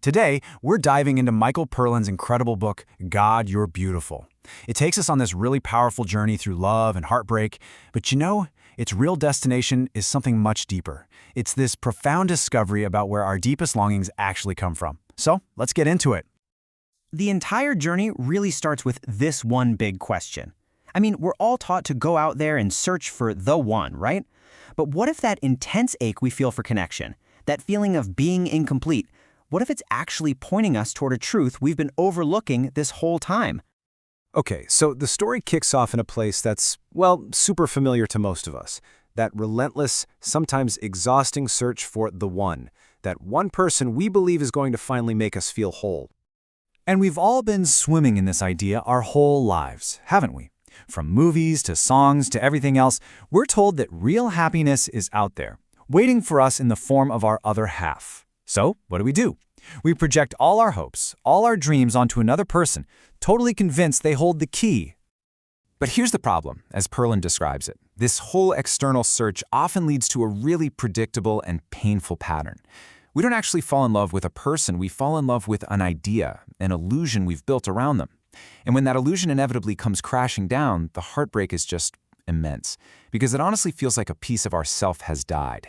Today, we're diving into Michael Perlin's incredible book, God, You're Beautiful. It takes us on this really powerful journey through love and heartbreak, but its real destination is something much deeper. It's this profound discovery about where our deepest longings actually come from. So, let's get into it. The entire journey really starts with this one big question. We're all taught to go out there and search for the one, right? But what if that intense ache we feel for connection, that feeling of being incomplete, what if it's actually pointing us toward a truth we've been overlooking this whole time? Okay, so the story kicks off in a place that's, super familiar to most of us. That relentless, sometimes exhausting search for the one. That one person we believe is going to finally make us feel whole. And we've all been swimming in this idea our whole lives, haven't we? From movies to songs to everything else, we're told that real happiness is out there, waiting for us in the form of our other half. So, what do? We project all our hopes, all our dreams onto another person, totally convinced they hold the key. But here's the problem, as Perlin describes it. This whole external search often leads to a really predictable and painful pattern. We don't actually fall in love with a person, we fall in love with an idea, an illusion we've built around them. And when that illusion inevitably comes crashing down, the heartbreak is just immense, because it honestly feels like a piece of ourself has died.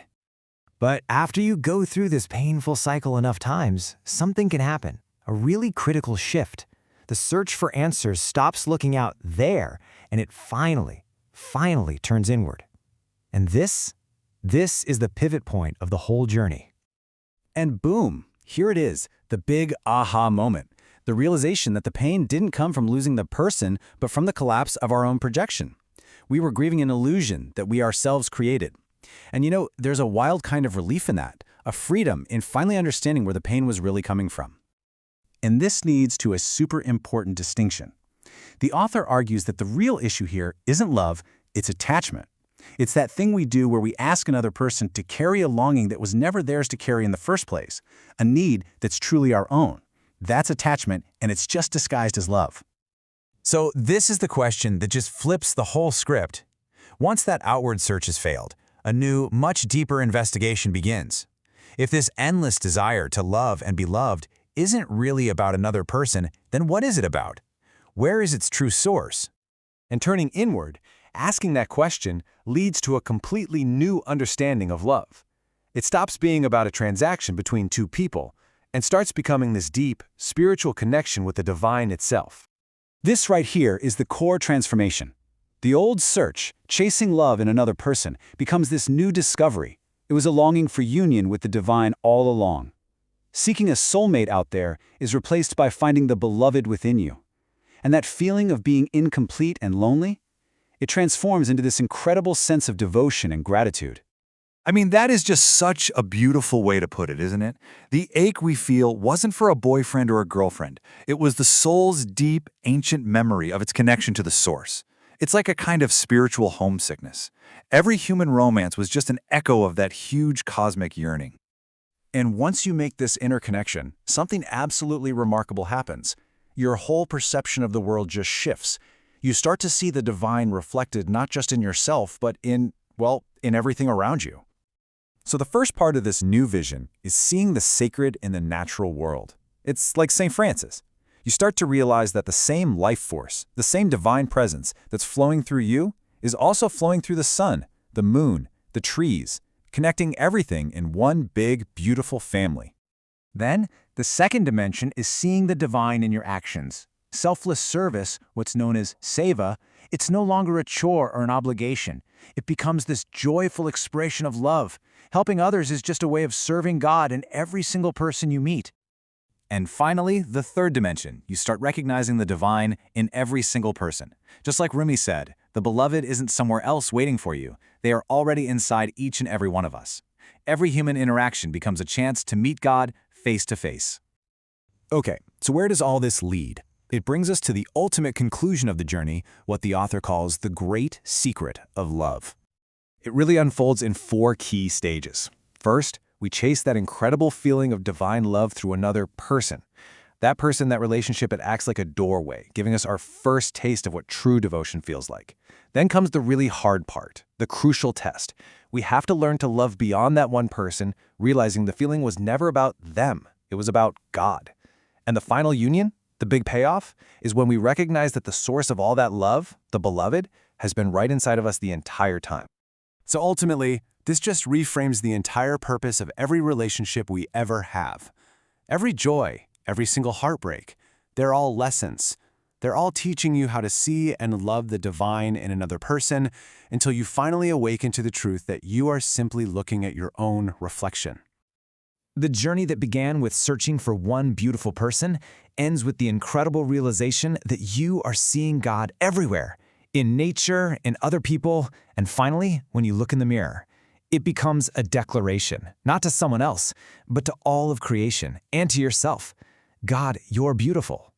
But after you go through this painful cycle enough times, something can happen, a really critical shift. The search for answers stops looking out there, and it finally turns inward. And this is the pivot point of the whole journey. And boom, here it is, the big aha moment. The realization that the pain didn't come from losing the person, but from the collapse of our own projection. We were grieving an illusion that we ourselves created. And there's a wild kind of relief in that, a freedom in finally understanding where the pain was really coming from. And this leads to a super important distinction. The author argues that the real issue here isn't love, it's attachment. It's that thing we do where we ask another person to carry a longing that was never theirs to carry in the first place, a need that's truly our own. That's attachment, and it's just disguised as love. So this is the question that just flips the whole script. Once that outward search has failed, a new, much deeper investigation begins. If this endless desire to love and be loved isn't really about another person, then what is it about? Where is its true source? And turning inward, asking that question leads to a completely new understanding of love. It stops being about a transaction between two people and starts becoming this deep, spiritual connection with the divine itself. This right here is the core transformation. The old search, chasing love in another person, becomes this new discovery. It was a longing for union with the divine all along. Seeking a soulmate out there is replaced by finding the beloved within you. And that feeling of being incomplete and lonely, it transforms into this incredible sense of devotion and gratitude. That is just such a beautiful way to put it, isn't it? The ache we feel wasn't for a boyfriend or a girlfriend. It was the soul's deep, ancient memory of its connection to the source. It's like a kind of spiritual homesickness. Every human romance was just an echo of that huge cosmic yearning. And once you make this interconnection, something absolutely remarkable happens. Your whole perception of the world just shifts. You start to see the divine reflected not just in yourself, but in everything around you. So the first part of this new vision is seeing the sacred in the natural world. It's like St. Francis. You start to realize that the same life force, the same divine presence that's flowing through you is also flowing through the sun, the moon, the trees, connecting everything in one big, beautiful family. Then, the second dimension is seeing the divine in your actions. Selfless service, what's known as seva, it's no longer a chore or an obligation. It becomes this joyful expression of love. Helping others is just a way of serving God in every single person you meet. And finally, the third dimension, you start recognizing the divine in every single person. Just like Rumi said, the beloved isn't somewhere else waiting for you. They are already inside each and every one of us. Every human interaction becomes a chance to meet God face to face. Okay, so where does all this lead? It brings us to the ultimate conclusion of the journey, what the author calls the great secret of love. It really unfolds in 4 key stages. First, we chase that incredible feeling of divine love through another person. That person, that relationship, it acts like a doorway, giving us our first taste of what true devotion feels like. Then comes the really hard part, the crucial test. We have to learn to love beyond that one person, realizing the feeling was never about them. It was about God. And the final union, the big payoff, is when we recognize that the source of all that love, the beloved, has been right inside of us the entire time. So ultimately, this just reframes the entire purpose of every relationship we ever have. Every joy, every single heartbreak, they're all lessons. They're all teaching you how to see and love the divine in another person until you finally awaken to the truth that you are simply looking at your own reflection. The journey that began with searching for one beautiful person ends with the incredible realization that you are seeing God everywhere, in nature, in other people, and finally, when you look in the mirror. It becomes a declaration, not to someone else, but to all of creation and to yourself. God, you're beautiful.